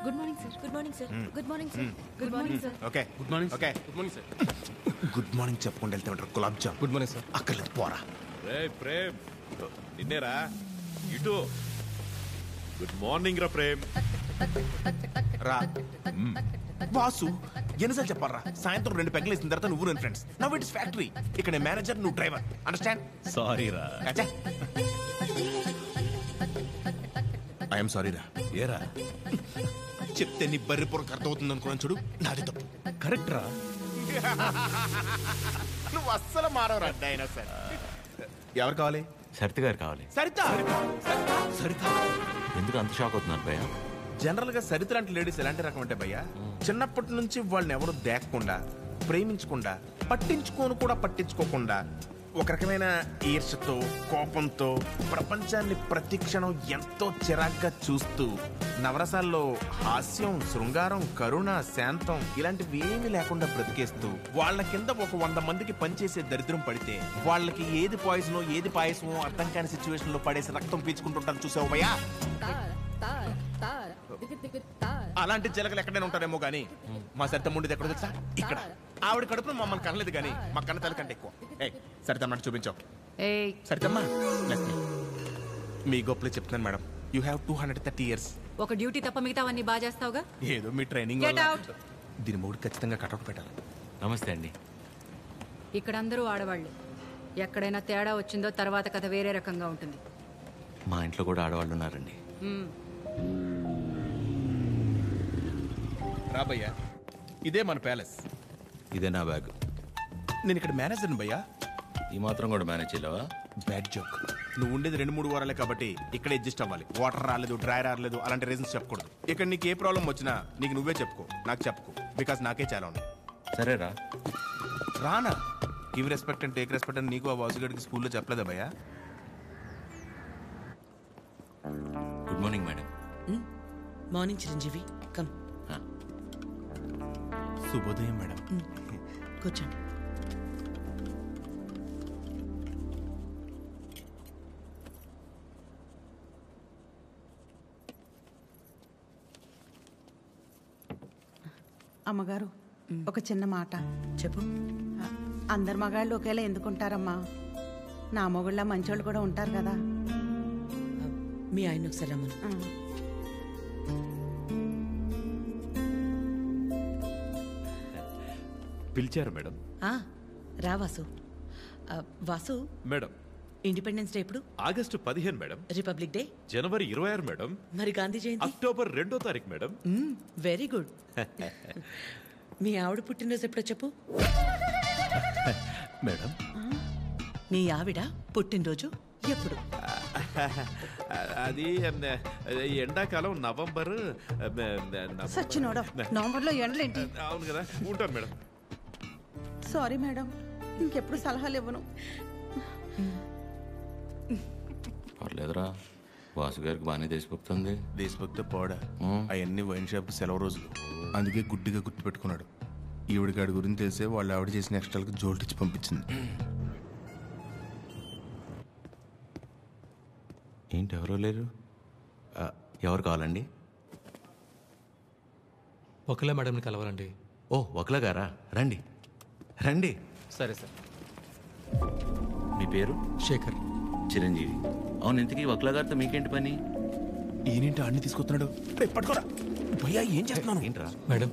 Good morning sir. Good morning sir. Good morning sir. Good morning sir. Okay good morning. Okay good morning sir. Good morning చెప్పుకుంటూ వెళ్తే ఉంటారు gulab jam. Good morning sir. అక్కర్లేదు పోరా. ప్రేమ్ నిన్నేరా ఇటు. Good morning రా ప్రేమ్. రా వాసు ఎన్నిసార్లు చెప్పాలరా సాయంత్రం 2 పెగ్గలు వేసిన తర్వాత నువ్వు నేను ఫ్రెండ్స్. Now it's factory. ఇక్కడ మేనేజర్ నువ్వు డ్రైవర్. అండర్స్టాండ్? సారీ రా. ఐఎమ్ సారీ రా. ఏరా చెప్తే నీ బర్రి పొరకు అర్థమవుతుంది అనుకున్నాను చూడు. నాది తప్పు. కరెక్ట్ రా. నువ్వు అస్సలు మారవరా అయినా సరే. ఎవరు కావాలి? సరిత గారు కావాలి. సరిత. సరిత ఎందుకు అంత షాక్ అవుతున్నారు భయ్య? జనరల్ గా సరిత లాంటి లేడీస్ ఎలాంటి రకం అంటే భయ్యా, చిన్నప్పటి నుంచి వాళ్ళని ఎవరు దేకకుండా, ప్రేమించకుండా, పట్టించుకోకుండా ఒక రకమైన ఈర్షతో, కోపంతో ప్రపంచాన్ని ప్రతి క్షణం ఎంతో చిరాగ్గా చూస్తూ నవరసాల్లో హాస్యం, శృంగారం, కరుణ, శాంతం ఇలాంటివి ఏమీ లేకుండా బ్రతికేస్తూ వాళ్ళ కింద ఒక 100 మందికి పనిచేసే దరిద్రం పడితే వాళ్ళకి ఏది పాయిజనో ఏది పాయసమో అర్థం కాని సిచ్యువేషన్ లో పడేసి రక్తం పీల్చుకుంటుంటారు. చూసావు భయ్యా? అలాంటి జలగలు ఎక్కడైనా ఉంటారేమో గానీ మా సరిత ముండిది ఎక్కడ తెలుసా? ఇక్కడ. ఆవిడ కడుపును మమ్మల్ని కనలేదు కానీ మా కన్న తల్లి కంటే ఎక్కువ. సరితమ్మ చూపించావు. సరితమ్మా మీ గొప్పలు చెప్తున్నాను మేడం. You have 230 years. ఒక డ్యూటీ తప్ప మిగతావన్నీ బాగా చేస్తావుగా. ఏదో మీ ట్రైనింగ్. దీని మూడు ఖచ్చితంగా కటౌట్ పెట్టాలి. నమస్తే అండి. ఇక్కడ అందరూ ఆడవాళ్ళు. ఎక్కడైనా తేడా వచ్చిందో తర్వాత కథ వేరే రకంగా ఉంటుంది. మా ఇంట్లో కూడా ఆడవాళ్ళు ఉన్నారండి. రాబయ్యా, ఇదే మన ప్యాలెస్. ఇదే నా బ్యాగ్. నేను ఇక్కడ మేనేజర్ని భయ్యా. ఈ మాత్రం కూడా మేనేజ్ చేయలేవా? Bad joke. నువ్వు ఉండేది 2-3 వారాలే కాబట్టి ఇక్కడ అడ్జస్ట్ అవ్వాలి. వాటర్ రాలేదు, డ్రై రాలేదు అలాంటి రీజన్స్ చెప్పకూడదు. ఇక్కడ నీకు ఏ ప్రాబ్లం వచ్చినా నీకు నువ్వే చెప్పుకో, నాకు చెప్పుకో. బికాస్ నాకే చాలా ఉన్నాయి. సరేరా. రానా? Give respect and take respect అని నీకు ఆ వాసుగడికి స్కూల్లో చెప్పలేదా భయ్యా? Good morning madam. Morning Chiranjeevi. Come. శుభోదయం మేడం. కూర్చోండి. అమ్మగారు, ఒక చిన్న మాట చెప్పు. అందరు మగాళ్ళు ఒకేలా ఎందుకుంటారమ్మా? నా మొగుళ్ళ మంచోళ్ళు కూడా ఉంటారు కదా. మీ ఆయన ఒకసారి రమ్మను. పిలిచారు మేడం. రా Vasu. Vasu, madam Independence Day ఎప్పుడు? August 15 madam. రిపబ్లిక్ డే జనవరి 26 మేడం. మరి గాంధీ జయంతి? అక్టోబర్ 2వ తారీఖు మేడం. Very good. మీ ఆవిడ పుట్టినరోజు ఎప్పుడో చెప్పు. మేడం మీ ఆవిడ పుట్టినరోజు ఎప్పుడు? అది ఎండాకాలం నవంబర్. సచ్చినోడా, నవంబర్లో ఎండలేంటి? అవును కదా. ఉంటాను మేడం. సారీ మేడం, ఇంకెప్పుడు సలహాలు ఇవ్వను. పర్లేదురా, వాసు గారికి బాగానే దేశభక్తుంది. దేశభక్తి పోడా, అవన్నీ వైన్ షాప్ సెలవు రోజులు. అందుకే గుడ్డిగా గుర్తు పెట్టుకున్నాడు. ఈవిడికాడి గురించి తెలిసే వాళ్ళు ఆవిడ చేసిన ఎక్స్ట్రాలకు జోల్టిచ్చి పంపించింది. ఏంటి ఎవరో లేరు? ఎవరు కావాలండి? ఒకలా మేడంని కలవాలండి. ఓ ఒకలా గారా, రండి రండి. సరే సార్. మీ పేరు? శేఖర్. చిరంజీవి. అవును, ఇంతకీ ఒకలా గారితో మీకేంటి పని? ఈయనేంటి అన్ని తీసుకొస్తున్నాడు? పట్టుకోరా భయ్యా, ఏం చేస్తున్నాను? ఏంట్రా మేడం?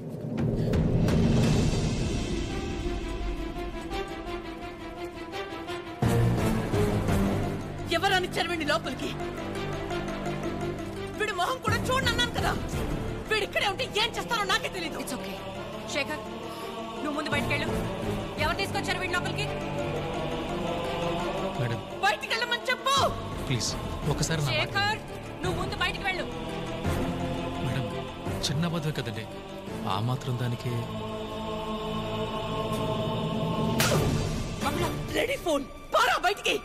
ఎవరని చరవండి లోపలికి. వీడి మొహం కూడా చూడండి అన్నాను కదా. వీడు ఇక్కడే ఉంటే ఏం చేస్తానో నాకే తెలీదు. It's okay. శేఖర్, నువ్వు ముందు బయటకెళ్ళు. ఎవరు తీసుకొచ్చారు వీడి లోపలికి? మేడం బయటికి వెళ్ళమని చెప్పు ప్లీజ్. ఒకసారి శేఖర్, నువ్వు ముందు బయటికి వెళ్ళు. మేడం, చిన్న బదువు కదండి, ఆ మాత్రం దానికి. రెడీ ఫోన్ పారా బయటికి.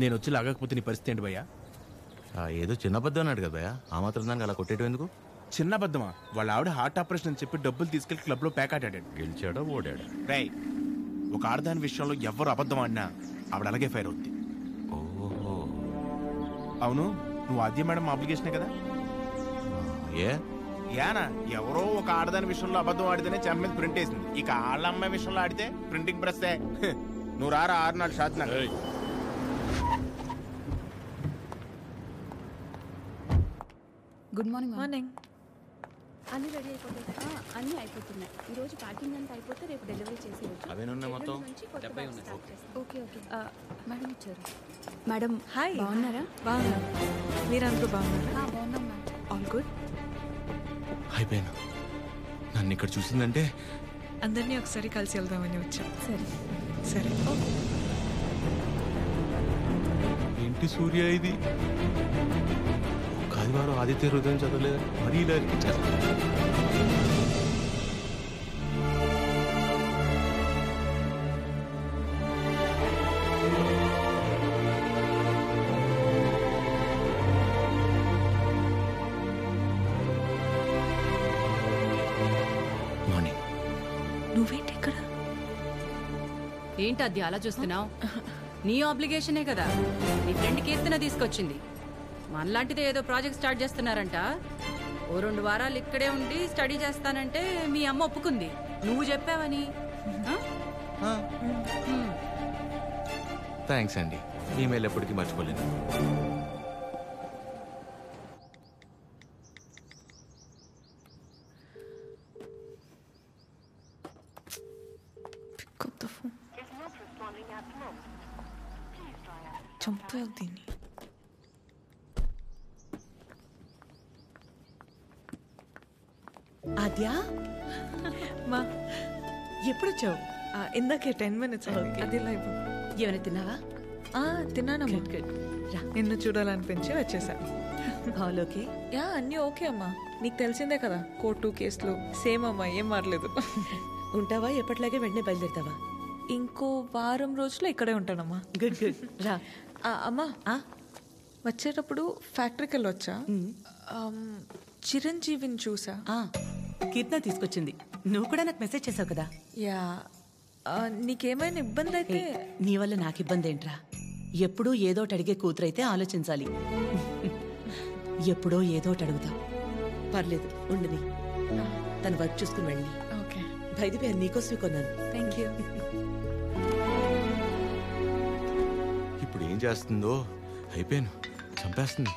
నేను వచ్చి లాగకపోతే నీ పరిస్థితి ఏంటి భయ్యా? ఏదో చిన్న బద్ద అన్నాడు కదా భయ్యా, ఆ మాత్రం దానికి అలా కొట్టేయడం ఎందుకు? చిన్న బద్దమా? వాళ్ళ ఆవిడ హార్ట్ ఆపరేషన్ అని చెప్పి డబ్బులు తీసుకెళ్లి క్లబ్ లో ప్యాక్ ఆడాడు. గెలిచాడా ఓడాడా? రై, ఒక ఆడదాని విషయంలో ఎవరు అబద్ధం ఆడినా ఆవిడ అలాగే ఫైర్ అవుద్ది. ఓహో. అవును, నువ్వు ఆద్య మేడం అప్లికేషనే కదా? ఏ యానా ఎవరో ఒక ఆడదాని విషయంలో అబద్ధం ఆడితేనే చెంప మీద ప్రింట్ వేసింది. ఇక ఆళ్ళ అమ్మాయి విషయంలో ఆడితే ప్రింటింగ్ ప్రెస్. నువ్వు రారా 6 నాడు షాత్ నాకు. Good morning morning. అన్ని రెడీ అయిపోతాయి. అన్నీ అయిపోతున్నాయి. ఈ రోజు ప్యాకింగ్ అంతా అయిపోతే రేపు డెలివరీ చేసేయచ్చు. అవేనున్నాయి మొత్తం? Okay okay. మేడం వచ్చారు. Madam hi. బాగున్నారా? బాగున్నా. మీరందరూ బాగున్నారా? బాగున్నాం మేడం. All good. అయిపోయాను. నన్ను ఇక్కడ చూసిందంటే అందరినీ ఒకసారి కలిసి వెళ్దామని వచ్చాం. సరే సరే. ఏంటి సూర్య ఇది? ఆదివారం ఆదిత్య హృదయం చదవలేదు, మరీ ఇలా ఇరికించేస్తా. మార్నింగ్. నువ్వేంటి ఇక్కడ? ఏంటి అది అలా చూస్తున్నావు? నీ ఆబ్లిగేషనే కదా నీ ఫ్రెండ్ కీర్తన తీసుకొచ్చింది. మనలాంటిదే ఏదో ప్రాజెక్ట్ స్టార్ట్ చేస్తున్నారంట. ఓ 2 వారాలు ఇక్కడే ఉండి స్టడీ చేస్తానంటే మీ అమ్మ ఒప్పుకుంది. నువ్వు చెప్పావని. థ్యాంక్స్ అండి. ఈమెయిల్ ఎప్పటికీ మర్చిపోలేను. చంపాలి దీన్ని. ఆద్యా, మా ఎప్పుడు వచ్చావు? ఇందాకే 10 minutes అయింది. అది లైవ్. ఏమైనా తిన్నావా? తిన్నానమ్మా. రా. నిన్ను చూడాలనిపించి వచ్చేసా. All okay? యా, అన్నీ ఓకే అమ్మా. నీకు తెలిసిందే కదా, కోర్టు కేసులు సేమ్ అమ్మా, ఏం మారలేదు. ఉంటావా? ఎప్పటిలాగే వెంటనే బయలుదేరుతావా? ఇంకో వారం రోజులు ఇక్కడే ఉంటానమ్మా. Good good. రా. అమ్మా, వచ్చేటప్పుడు ఫ్యాక్టరీకి వెళ్ళొచ్చా? చిరంజీవిని చూసా. కీర్తన తీసుకొచ్చింది. నువ్వు కూడా నాకు మెసేజ్ చేసావు కదా? యా. నీకేమైనా ఇబ్బంది అయితే? నీ వల్ల నాకు ఇబ్బంది ఏంట్రా? ఎప్పుడూ ఏదోటి అడిగే కూతురైతే ఆలోచించాలి. ఎప్పుడో ఏదోటి అడుగుతావు. పర్లేదు, ఉండని. తను వర్క్ చూసుకుని వెళ్ళి. ఓకే. బయటిపై నీకోసమే కొన్నాను. Thank you. ఇప్పుడు ఏం చేస్తుందో? అయిపోయాను. చంపేస్తుంది.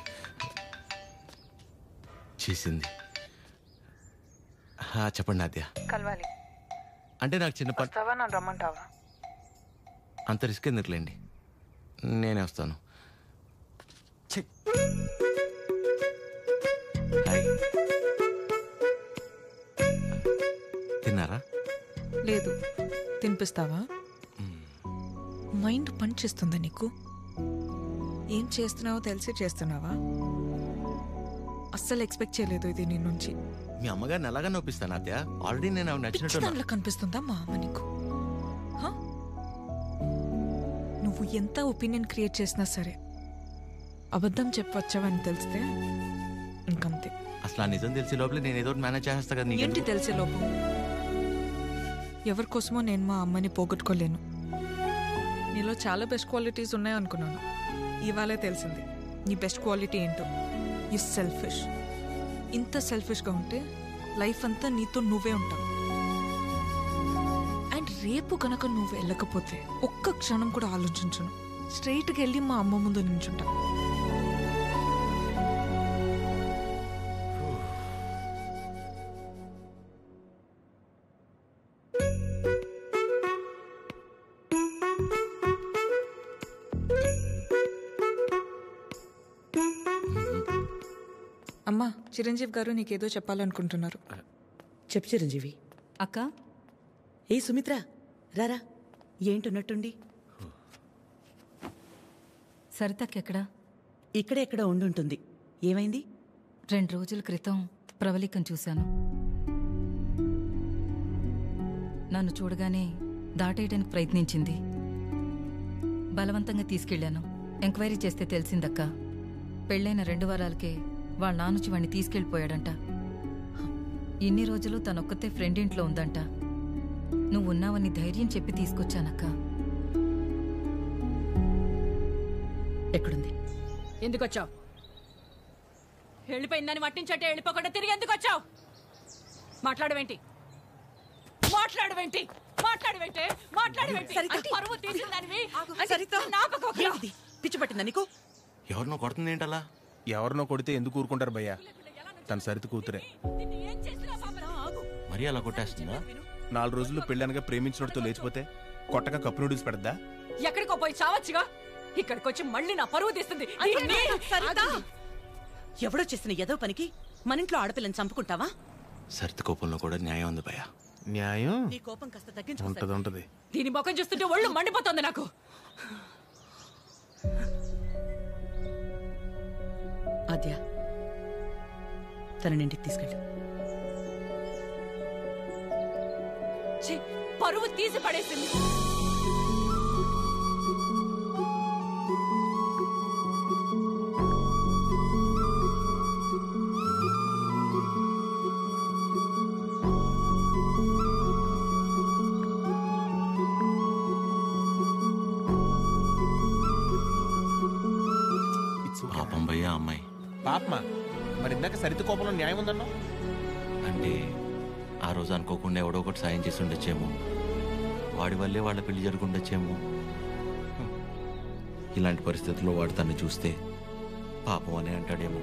చేసింది. చెప్పండి ఆద్య. కలవాలి అంటే నాకు చిన్న పని. నన్ను రమ్మంటావా? అంత రిస్క్ ఎందుకులేండి, నేనే వస్తాను. హాయ్. తిన్నారా? లేదు. తినిపిస్తావా? మైండ్ పని చేస్తుందా నీకు? ఏం చేస్తున్నావో తెలిసి చేస్తున్నావా? అస్సలు ఎక్స్పెక్ట్ చేయలేదు ఇది నీ నుంచి. మీ అమ్మగారిని ఎలాగా నొప్పిస్తాను అత్య? ఆల్రెడీ నేను ఆవిడ నచ్చినట్టు. దాంట్లో కనిపిస్తుందా మా అమ్మ నీకు? నువ్వు ఎంత ఒపీనియన్ క్రియేట్ చేసినా సరే అబద్ధం చెప్పవచ్చావని తెలిస్తే ఇంకంతే. అసలు ఆ నిజం తెలిసే లోపల నేను ఏదో మేనేజ్ చేస్తా కదా. ఏంటి తెలిసే లోపం? ఎవరి కోసమో నేను మా అమ్మని పోగొట్టుకోలేను. నీలో చాలా బెస్ట్ క్వాలిటీస్ ఉన్నాయనుకున్నాను. ఇవాళే తెలిసింది నీ బెస్ట్ క్వాలిటీ ఏంటో. You selfish. ఇంత సెల్ఫిష్గా ఉంటే లైఫ్ అంతా నీతో నువ్వే ఉంటావు. అండ్ రేపు కనుక నువ్వు వెళ్ళకపోతే ఒక్క క్షణం కూడా ఆలోచించను. స్ట్రైట్గా వెళ్ళి మా అమ్మ ముందు నించుంటా. అమ్మా, చిరంజీవి గారు నీకేదో చెప్పాలనుకుంటున్నారు. చెప్పు చిరంజీవి. అక్క, ఏ సుమిత్ర, రారా. ఏంటున్నట్టుండి? సరితక్కెక్కడా? ఇక్కడే ఎక్కడ ఉండుంటుంది. ఏమైంది? 2 రోజుల క్రితం ప్రవళికం చూశాను. నన్ను చూడగానే దాటేయడానికి ప్రయత్నించింది. బలవంతంగా తీసుకెళ్లాను. ఎంక్వైరీ చేస్తే తెలిసిందక్క, పెళ్ళైన 2 వారాలకే వాళ్ళ నానుచి వాణ్ణి తీసుకెళ్ళిపోయాడంట. ఇన్ని రోజులు తనొక్కతే ఫ్రెండ్ ఇంట్లో ఉందంట. నువ్వున్నావని ధైర్యం చెప్పి తీసుకొచ్చానక్క. ఎక్కడుంది? ఎందుకు వచ్చావు? వెళ్ళిపోయిందని మట్టించట్టే వెళ్ళిపోకుండా తిరిగి ఎందుకు వచ్చావు? మాట్లాడవేంటి? మాట్లాడవేంటి? మాట్లాడవేంటి? మాట్లాడవేంటి? పరువు తీసిందానివి. పిచ్చి పట్టిందా నీకు? ఎవరినో కొడుతుంది ఏంటలా? ఎవరినో కొడితే ఎందుకు ఊరుకుంటారు భయ్యా? తన సరిత కూతురే. మరీ అలా కొట్టేస్తుందా? 4 రోజుల్లో పెళ్ళనగా ప్రేమించినోడితో లేచిపోతే కొట్టగా కప్పు నూడిల్స్ పెడద్దా? ఎక్కడికో పోయి చావచ్చుగా. ఇక్కడికి వచ్చి మళ్ళీ నా పరువు తీస్తుంది. ఎవడో చేసిన ఏదో పనికి మన ఇంట్లో ఆడపిల్లని చంపుకుంటావా? సరిత కోపంలో కూడా న్యాయం ఉంది భయ్యా. న్యాయం నీ కోపం కాస్త తగ్గించుకుంటా. ఉంటది. దీని ముఖం చూస్తుంటే ఒళ్ళు మండిపోతుంది నాకు. ఆద్య, తనని ఇంటికి తీసుకెళ్ళు. పరువు తీసి పడేసింది. పాపం భయ్యా అమ్మాయి. పాపమా? మరి ఇందాక సరిత కోపంలో న్యాయం ఉందన్నా? అంటే ఆ రోజు అనుకోకుండా ఎవడో ఒకటి సాయం చేసి ఉండొచ్చేమో, వాడి వల్లే వాళ్ళ పెళ్లి జరుగుండొచ్చేమో. ఇలాంటి పరిస్థితుల్లో వాడు తను చూస్తే పాపం అని అంటాడేమో.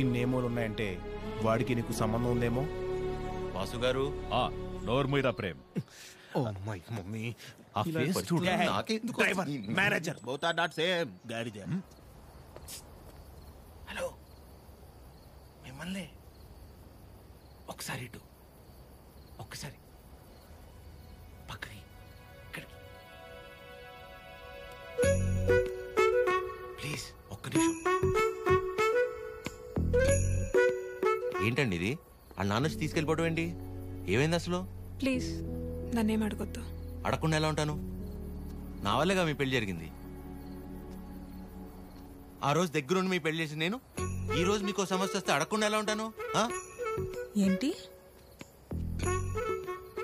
ఇన్నేమోలు ఉన్నాయంటే వాడికి నీకు సంబంధం ఉందేమో. వాసు గారు, నోర్మీరా ప్రేమ్. ఓ మై మమ్మీ, ఆ ఫేస్ చూడు. నాకెందుకు driver, manager both are not same. గాడిద. హలో, మిమ్మల్ని ఒకసారి ఇటు, ఒక్కసారి పక్కకి, ఇక్కడికి ప్లీజ్, ఒక్క నిమిషం. ఏంటండి ఇది? వాళ్ళ నాన్న వచ్చి తీసుకెళ్ళిపోవడం ఏంటి? ఏమైంది అసలు? ప్లీజ్ నన్నేం అడగొద్దు. అడగకుండా ఎలా ఉంటాను? నా వల్లేగా మీ పెళ్లి జరిగింది. ఆ రోజు దగ్గరుండి మీ పెళ్లి చేసి నేను ఈ రోజు మీకు సమస్య వస్తే అడగకుండా ఎలా ఉంటాను? ఏంటి?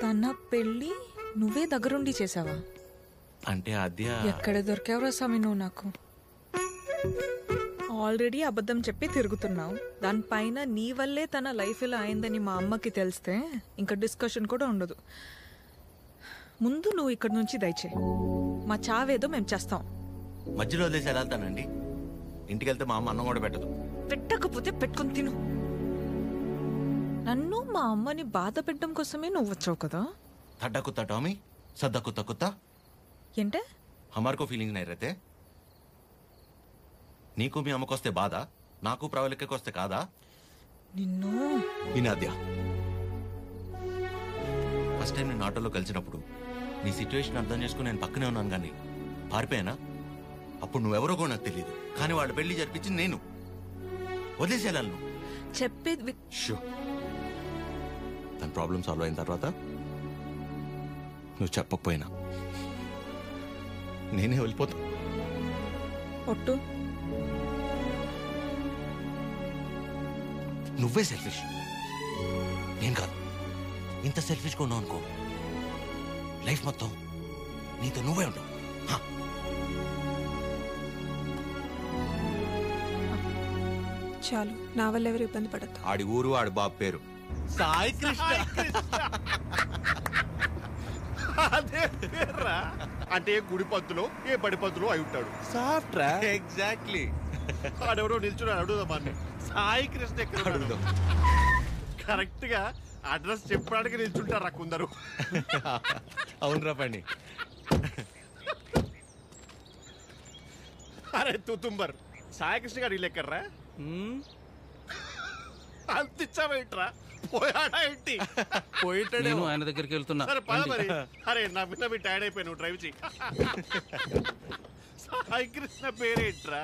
తన పెళ్ళి నువ్వే దగ్గరుండి చేసావా? అంటే అద్య ఎక్కడ దొరికావురా స్వామి నువ్వు నాకు? ఆల్రెడీ అబద్ధం చెప్పి తిరుగుతున్నావు. దానిపైన నీ వల్లే తన లైఫ్ ఇలా అయిందని మా అమ్మకి తెలిస్తే ఇంకా డిస్కషన్ కూడా ఉండదు. ముందు నువ్వు ఇక్కడి నుంచి దయచే. మా చావేదో మేము చేస్తాం. మధ్యలో వదిలేసి ఎలా వెళ్తానండి? ఇంటికి వెళ్తే మా అమ్మ అన్నం కూడా పెట్టదు. పెట్టకపోతే పెట్టుకుని తిను. నన్ను మా అమ్మని బాధ పెట్టడం కోసమే నువ్వు వచ్చావు కదా. తడ్డా కుత్తా టామీ, సద్దా కుత్తా కుత్తా. ఏంటే? హమార్కో ఫీలింగ్ నై రహతే. నీకు మీ అమ్మకొస్తే బాధ, నాకు ప్రవళికకొస్తే కాదా? నిన్ను వినాద్య, ఫస్ట్ టైం నేను ఆటోలో కలిసినప్పుడు నీ సిచ్యువేషన్ అర్థం చేసుకుని నేను పక్కనే ఉన్నాను, కానీ పారిపోయానా? అప్పుడు నువ్వెవరో కూడా నాకు తెలియదు, కానీ వాళ్ళ పెళ్లి జరిపించింది నేను. వదిలేసేయాలను చెప్పేది. తన ప్రాబ్లం సాల్వ్ అయిన తర్వాత నువ్వు చెప్పకపోయినా నేనే వెళ్ళిపోతా. ఒట్టు. నువ్వే సెల్ఫిష్, నేను కాదు. ఇంత సెల్ఫిష్గా ఉన్నావు అనుకో, లైఫ్ మొత్తం నీతో నువ్వే ఉండవు. చాలు, నా వల్ల ఎవరు ఇబ్బంది పడద్దు. ఆడి ఊరు, ఆడి బాబు పేరు సాయి కృష్ణ. అదే పేర్రా. అంటే ఏ గుడి పంతులో ఏ బడి పంతులో అయి ఉంటాడు. సాఫ్ట్ రా. ఎగ్జాక్ట్లీ. ఆడెవరో నిల్చున్నాడు, అడుగుదాం అన్ని. సాయి కృష్ణ ఎక్కడ అడుగుదాం. కరెక్ట్ గా అడ్రస్ చెప్పడానికి నిల్చుంటారా కొందరు. అవునరా పండి. అరే తుతుంబర్, సాయి కృష్ణ గారు ఇల్లు ఎక్కడ్రా? అంతిచ్చావేంట్రా? పోయాడా ఏంటి? పోయిటాడే ఆయన దగ్గరికి వెళ్తున్నా. సరే పద మరి. అరే నా మీద మీ టైర్డ్ అయిపోయి నువ్వు డ్రైవ్ చేయి. సాయి కృష్ణ పేరేంట్రా?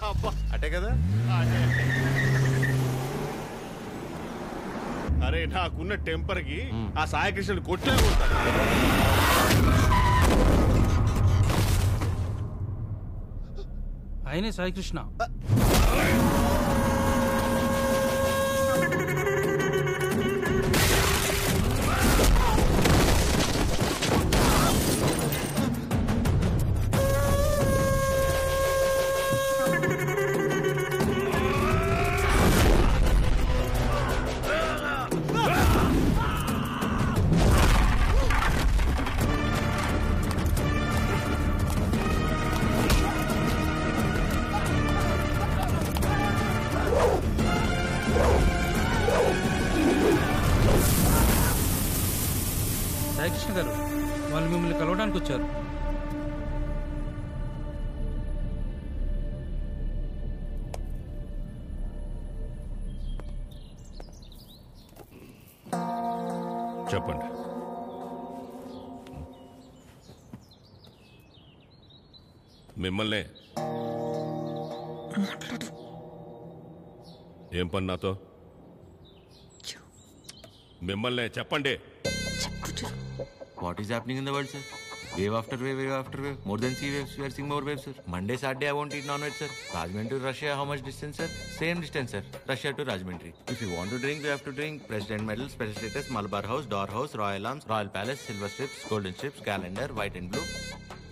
అబ్బా అటే కదా. అరే నాకున్న టెంపర్ కి ఆ సాయి కృష్ణుని కొట్లే కొడతాను. ఆయనే సాయి కృష్ణ. సాయికృష్ణ గారు వాళ్ళు మిమ్మల్ని కలవడానికి వచ్చారు. చెప్పండి. మిమ్మల్నే. ఏం పని నాతో? మిమ్మల్నే చెప్పండి. What is happening in the world, sir? Wave after wave, wave after wave. More than sea waves, we are seeing more waves, sir. Monday, Saturday, I won't eat non-veg, sir. Rajahmundry to Russia, how much distance, sir? Same distance, sir. Russia to Rajahmundry. If you want to drink, you have to drink. President Medal, Special Status, Malabar House, Door House, Royal Arms, Royal Palace, Silver Strips, Golden Strips, Calendar, White and Blue.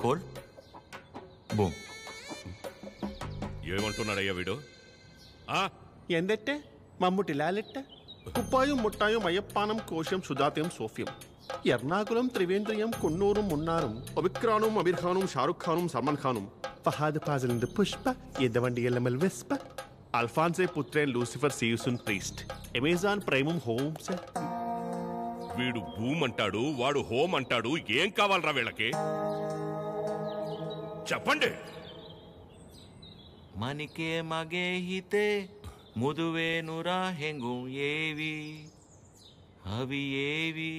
Cold. Boom. ఏమంటున్నాడయ్యా వీడు? ఎందెట్టే మమ్ముటి లాలెట్ట కుప్పాయం ముట్టాయం అయ్యప్పానం కోశం సుధాత్యం సోఫ్యం ఎర్నాకులం త్రివేంద్రియం కొన్నూరు మున్నారం ఒబిక్రానం అమీర్ షారుఖ్ ఖానం సల్మాన్ ఖానం ఫహాద్ ఫాజిల్ పుష్ప ఎద్దవండి ఎల్లమల్ వెస్ప Alphonse Puthren Lucifer C U soon priest Amazon ప్రైమం హోమ్స్. వీడు భూమ్ అంటాడు, వాడు హోమ్ అంటాడు. ఏం కావాలరా వీళ్ళకి? చెప్పండి. మనికే మగే హితే ముదువే నురా హెంగు ఏవి అవి ఏవి?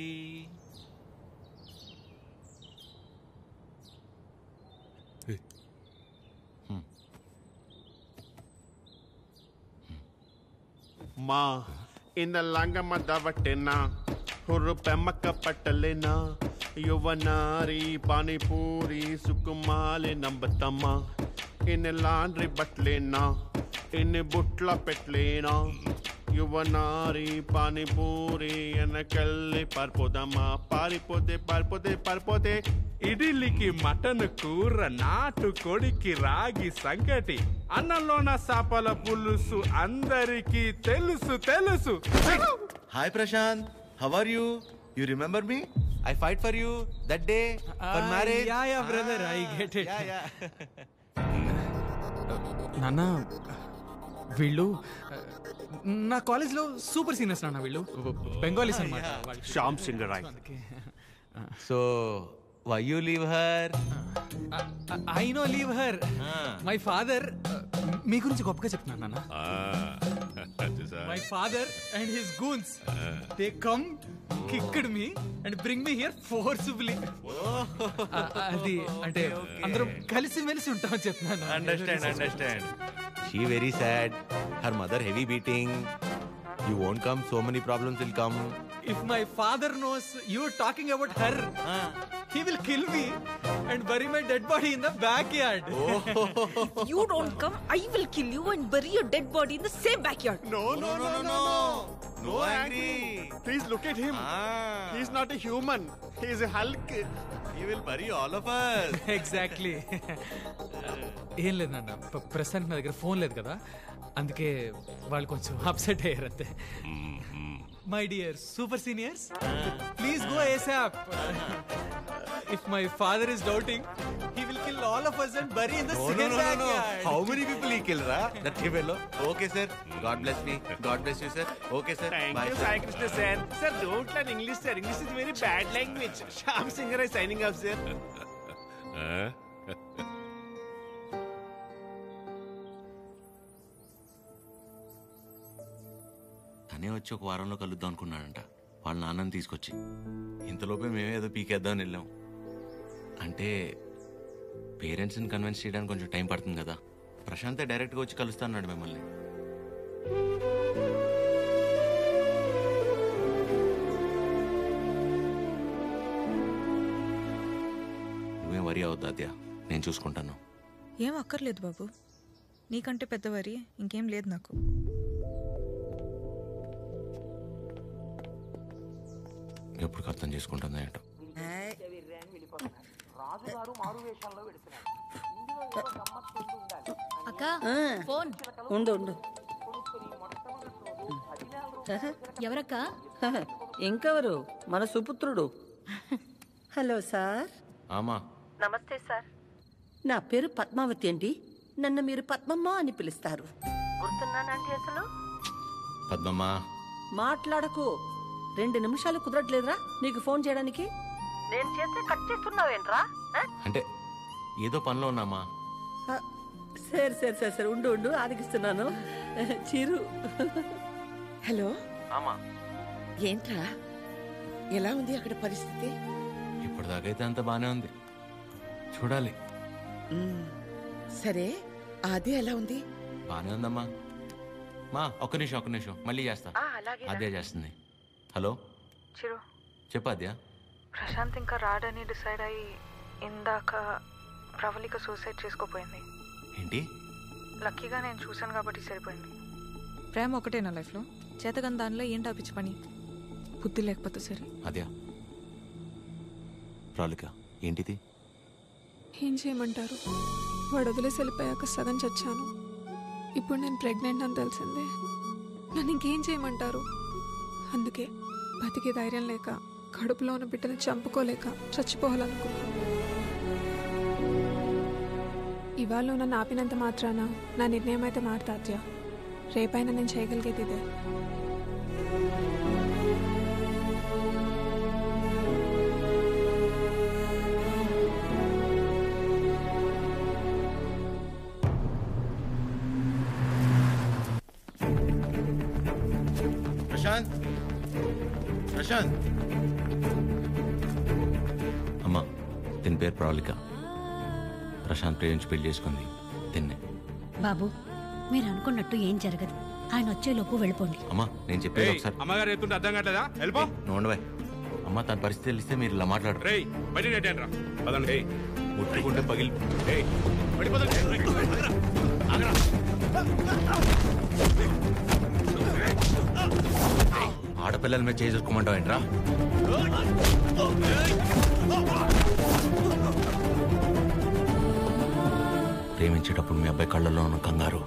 మా ఇన్న లంగమ్మ దవట్టెనా హుర్రు పెమ్మక్క పట్టలేనా యువనారి పానీపూరి సుకుమాలి నంబతమ్మ ఇన్ని లాండ్రీ బట్టలేనా ఇన్ని బుట్ల పెట్టలేనా యువనారి పానీపూరి వెనకెళ్ళి పారిపోదమ్మా పారిపోతే పారిపోతే పారిపోతే. ఇడ్లీకి మటన్ కూర, నాటు కొడికి రాగి సంగటి, అన్నంలోన చేపల పులుసు అందరికీ తెలుసు తెలుసు. Hi Prashant, how are you? You remember me? I fight for you that day for marriage. Yeah, brother, I get it. నాన్న, వీళ్ళు నా కాలేజ్లో సూపర్ సీనియర్స్ నాన్న. వీళ్ళు బెంగాలీస్ అన్నమాట. Shyam Singh Roy. So why you leave her? I know leave her. My father మీ గురించి గొప్పగా చెప్తున్నాను నాన్న. My father and his goons, they come, kicked me and bring me here forcibly. అది అంటే అందరం కలిసి మెలిసి ఉంటామని చెప్తున్నాను. Understand. She very sad. Her mother heavy beating. You won't come, so many problems will come. If my father knows you're talking about her, he will kill me and bury my dead body in the backyard. If you don't come, I will kill you and bury your dead body in the same backyard. No. No angry. Please look at him. He's not a human. He is a Hulk. He will bury all of us. Exactly. ఏం లేదు నాన్న, ప్రస్తుతానికి నా దగ్గర phone లేదు కదా, అందుకే వాళ్ళు కొంచెం అప్సెట్ అయ్యారు అంతే. My dear super seniors, please go ASAP. If my father is doubting, he will kill all of us and bury in the same backyard. How many people he killed, ra? That fellow. Okay, sir. God bless me. God bless you, sir. Okay, sir. Thank Bye, you, Sai Krishna sir. Sir, don't learn English, sir. English is very bad language. Shyam Singh is signing off, sir. తనే వచ్చి ఒక వారంలో కలుద్దాం అనుకున్నాడంట వాళ్ళ నాన్నని తీసుకొచ్చి. ఇంతలోపే మేమేదో పీకేద్దామని వెళ్ళాం. అంటే పేరెంట్స్ని కన్విన్స్ చేయడానికి కొంచెం టైం పడుతుంది కదా. ప్రశాంతే డైరెక్ట్గా వచ్చి కలుస్తా అన్నాడు మిమ్మల్ని. నువ్వేం వరి అవద్దు అద్యా, నేను చూసుకుంటాను. ఏం అక్కర్లేదు బాబు, నీకంటే పెద్ద వరి ఇంకేం లేదు నాకు. ఎప్పుడు అర్థం చేసుకుంటుందో ఏంటో. అక్క ఫోన్ ఉండు. ఎవరక్క? ఇంకెవరు, మన సుపుత్రుడు. Hello sir. ఆమా. నమస్తే సార్. నా పేరు పద్మావతి అండి. నన్ను మీరు పద్మమ్మ అని పిలుస్తారు. గుర్తున్నానండి అసలు? పద్మమ్మ. మాట్లాడకు. 2 నిమిషాలు కుదరట్లేదురా నీకు ఫోన్ చేయడానికి? నేను చేస్తే కట్ చేస్తున్నావేంట్రా? అంటే ఏదో పనిలో ఉన్నామా. సరే సరే సరే సరే ఉండు ఉండు ఆరగిస్తున్నాను. చిరు. హలో ఆమా. ఏంట్రా, ఎలా ఉంది అక్కడ పరిస్థితి? ఇప్పటిదాకైతే అంత బానే ఉంది, చూడాలి. సరే, అది ఎలా ఉంది? బానే ఉందమ్మా. మా ఒక్క నిమిషం మళ్ళీ చేస్తా. అదే చేస్తుంది. హలో చిరు, చెప్పు అద్యా. ప్రశాంత్ ఇంకా రాడని డిసైడ్ అయ్యి ఇందాక ప్రవళిక సూసైడ్ చేసుకోపోయింది. ఏంటి? లక్కీగా నేను చూశాను కాబట్టి సరిపోయింది. ప్రేమ ఒకటే నా లైఫ్లో, చేతగాని దానిలో ఏంటి ఆపించి పని? బుద్ధి లేకపోతే సరే. అద్యా ప్రవళిక ఏంటిది? ఏం చేయమంటారు, వాడు వదిలేసి వెళ్ళిపోయాక సగం చచ్చాను. ఇప్పుడు నేను ప్రెగ్నెంట్ అని తెలిసిందే. నన్ను ఇంకేం చేయమంటారు? అందుకే బతికే ధైర్యం లేక, కడుపులో ఉన్న బిడ్డని చంపుకోలేక చచ్చిపోవాలనుకున్నాను. ఇవాళ నన్ను ఆపినంత మాత్రాన నా నిర్ణయం అయితే మారుతాత్యా. రేపైనా నేను చేయగలిగేది ఇదే. ప్రశాంత్. అమ్మా, దీని పేరు ప్రవళిక. ప్రశాంత్ ప్రేమించి పెళ్లి చేసుకుంది తిన్నే. బాబు, మీరు అనుకున్నట్టు ఏం జరగదు. ఆయన వచ్చేలోపు వెళ్ళిపోండి. అమ్మా, నేను చెప్పేది ఒకసారి. అమ్మగారు చెప్తుంటే అర్థం కావట్లేదా? వెళ్ళిపో. నోండవే అమ్మ, తన పరిస్థితి తెలిస్తే మీరు ఇలా మాట్లాడు. ముట్టుకుంటే పగిలి ఆడపిల్లల మీద చేసుకోమంటావు ఏంట్రా? ప్రేమించేటప్పుడు మీ అబ్బాయి కళ్ళల్లో ఉన్న కంగారు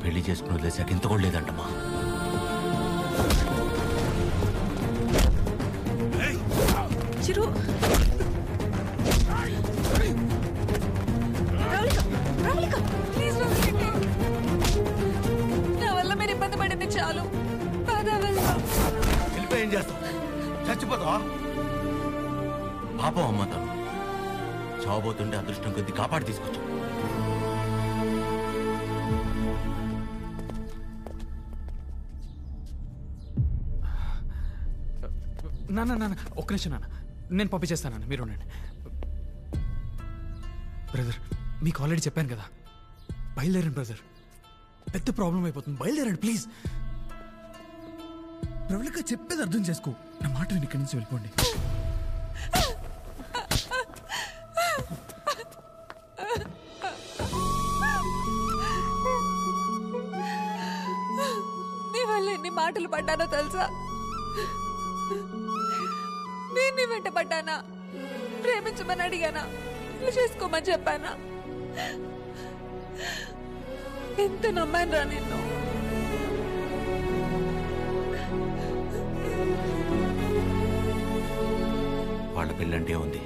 పెళ్లి చేసుకుని వదిలేసాక ఇంత కూడా లేదంటమ్మా. చిరు, నా వల్ల మీరు ఇబ్బంది పడింది చాలు. ఏం చేస్తావు? చచ్చిపోతావా? పాపం అమ్మ, తను చావబోతుంటే అదృష్టం కొద్ది కాపాడి తీసుకొచ్చు. నాన్న ఒక్క నిమిషం నాన్న, నేను పంపించేస్తాను. మీరు ఉండండి. బ్రదర్, మీకు ఆల్రెడీ చెప్పాను కదా, బయలుదేరండి బ్రదర్. పెద్ద ప్రాబ్లం అయిపోతుంది, బయలుదేరండి ప్లీజ్. ప్రవళిక చెప్పేది అర్థం చేసుకో, నా మాట విని ఇక్కడి నుంచి వెళ్ళిపోండి. నీ వల్ల ఎన్ని మాటలు పడ్డానో తెలుసా? నేను నీ వెంట పడ్డానా? ప్రేమించమని అడిగానా? పెళ్లి చేసుకోమని చెప్పానా? ఎంత నమ్మాను రా నిన్ను. వాళ్ళ పెళ్ళంటే ఉంది,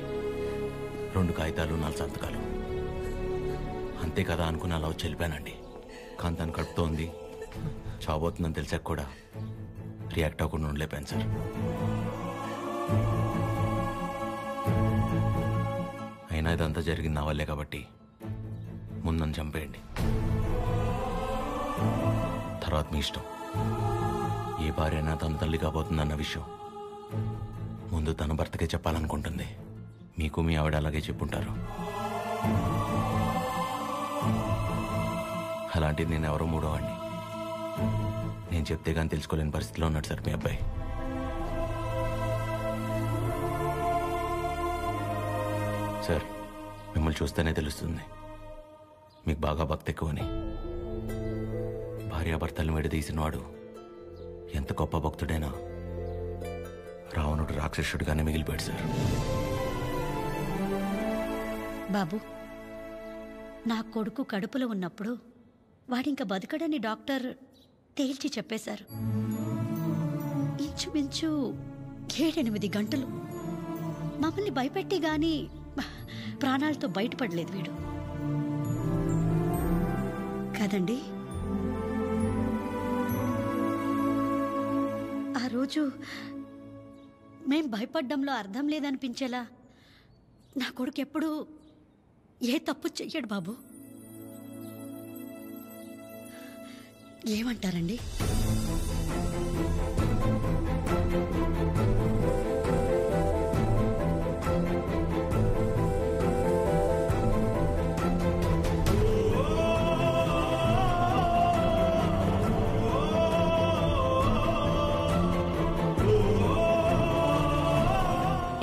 2 కాగితాలు 4 సంతకాలు అంతే కదా అనుకుని అలా వచ్చి వెళ్ళిపోయానండి. కానీ తను కడుపుతో ఉంది, చావబోతుందని తెలిసాక కూడా రియాక్ట్ అవ్వకుండా ఉండలేపాను సార్. అయినా ఇదంతా జరిగింది నా వల్లే కాబట్టి ముందని చంపేయండి, తర్వాత మీ ఇష్టం. ఏ భార్య అయినా తన తల్లి కాబోతుందన్న విషయం ముందు తన భర్తకే చెప్పాలనుకుంటుంది. మీకు మీ ఆవిడ అలాగే చెప్పుంటారు. అలాంటిది నేను ఎవరో మూడోవాడిని. నేను చెప్తే కానీ తెలుసుకోలేని పరిస్థితిలో ఉన్నాడు సార్ మీ అబ్బాయి. సార్, మిమ్మల్ని చూస్తేనే తెలుస్తుంది మీకు బాగా భక్తి ఎక్కువని. భార్యాభర్తలను విడదీసినవాడు ఎంత గొప్ప భక్తుడైనా రావణుడు రాక్షసుడిగానే మిగిలిపోయాడు సార్. బాబు, నా కొడుకు కడుపులో ఉన్నప్పుడు వాడింక బతకడని డాక్టర్ తేల్చి చెప్పేశారు. ఇంచుమించు 7-8 గంటలు మమ్మల్ని భయపెట్టి గాని ప్రాణాలతో బయటపడలేదు వీడు కదండి. ఆ రోజు మేం భయపడ్డంలో అర్థం లేదనిపించేలా నా కొడుకు ఎప్పుడూ ఏ తప్పు చెయ్యడు బాబు. ఏమంటారండి?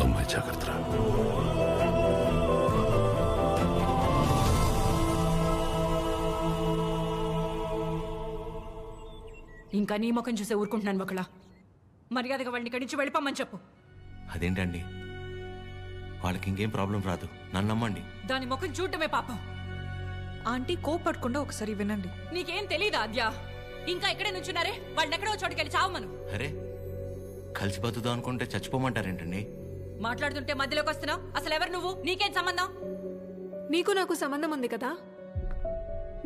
అమ్మాయి జాగ్రత్త. ఇంకా నీ ముఖం చూసే ఊరుకుంటున్నాను ఒకలా. మర్యాదగా వాడిని ఇక్కడి నుంచి వెళ్ళిపోమని చెప్పు. అదేంటండి, వాళ్ళకి ఇంకేం ప్రాబ్లం రాదు, నన్ను నమ్మండి. దాని ముఖం చూడటమే పాపం. ఆంటీ కోపడకుండా ఒకసారి వినండి. నీకేం తెలీదా ఆద్య? ఇంకా ఇక్కడే నుంచున్నారే, వాళ్ళని ఎక్కడో చోటుకెళ్ళి చావమను. అరే, కలిసి బతుకుదాం అనుకుంటే చచ్చిపోమంటారేంటండి? మాట్లాడుతుంటే మధ్యలోకి వస్తున్నావు. అసలు ఎవరు నువ్వు? నీకేం సంబంధం? నీకు నాకు సంబంధం ఉంది కదా.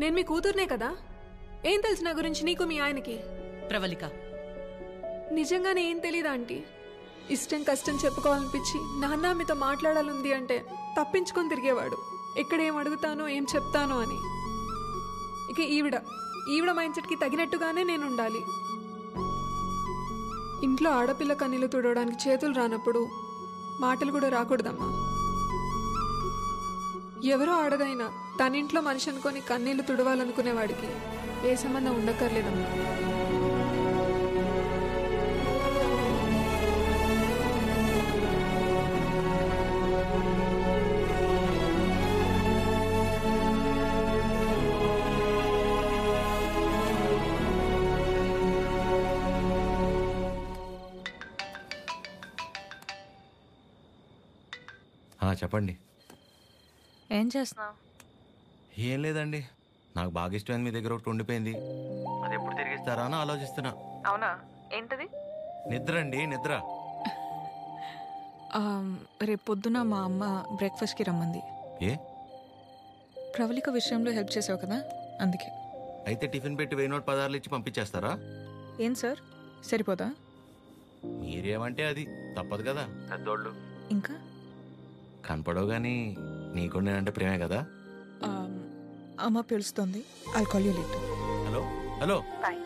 నేను మీ కూతుర్నే కదా. ఏం తెలుసు నా గురించి నీకు మీ ఆయనకి? ప్రవళిక, నిజంగానే ఏం తెలీదా ఆంటీ? ఇష్టం కష్టం చెప్పుకోవాలనిపించి నాన్న మీతో మాట్లాడాలంది అంటే తప్పించుకొని తిరిగేవాడు. ఎక్కడ ఏం అడుగుతానో ఏం చెప్తానో అని. ఇక ఈవిడ మైండ్ సెట్కి తగినట్టుగానే నేను ఉండాలి. ఇంట్లో ఆడపిల్ల కన్నీళ్లు తుడవడానికి చేతులు రానప్పుడు మాటలు కూడా రాకూడదమ్మా. ఎవరో ఆడదైనా తన ఇంట్లో మనిషి అనుకొని కన్నీళ్లు తుడవాలనుకునేవాడికి ఏ సంబంధం ఉండక్కర్లేదమ్మా. చెప్పండి. ఏం చేస్తున్నావు? ఏం లేదండి, నాకు బాగా ఇష్టమైంది మీ దగ్గర ఒకటి ఉండిపోయింది. అది ఎప్పుడు తిరిగిస్తారా అని ఆలోచిస్తున్నా. అవునా? ఏంటది? నిద్ర అండి, నిద్ర. రేపు పొద్దున మా అమ్మ బ్రేక్ఫాస్ట్కి రమ్మంది. ఏ? ప్రవళిక విషయంలో హెల్ప్ చేసావు కదా, అందుకే. అయితే టిఫిన్ పెట్టి 1000 నోట్ 10 ఇచ్చి పంపించేస్తారా? ఏం సార్, సరిపోదా? మీరేమంటే అది తప్పదు కదా, పెద్దోళ్ళు. ఇంకా కనపడవు కానీ నీకు నేనంటే ప్రేమే కదా. అమ్మ పిలుస్తుంది. I'll call you later. Hello hello. Bye.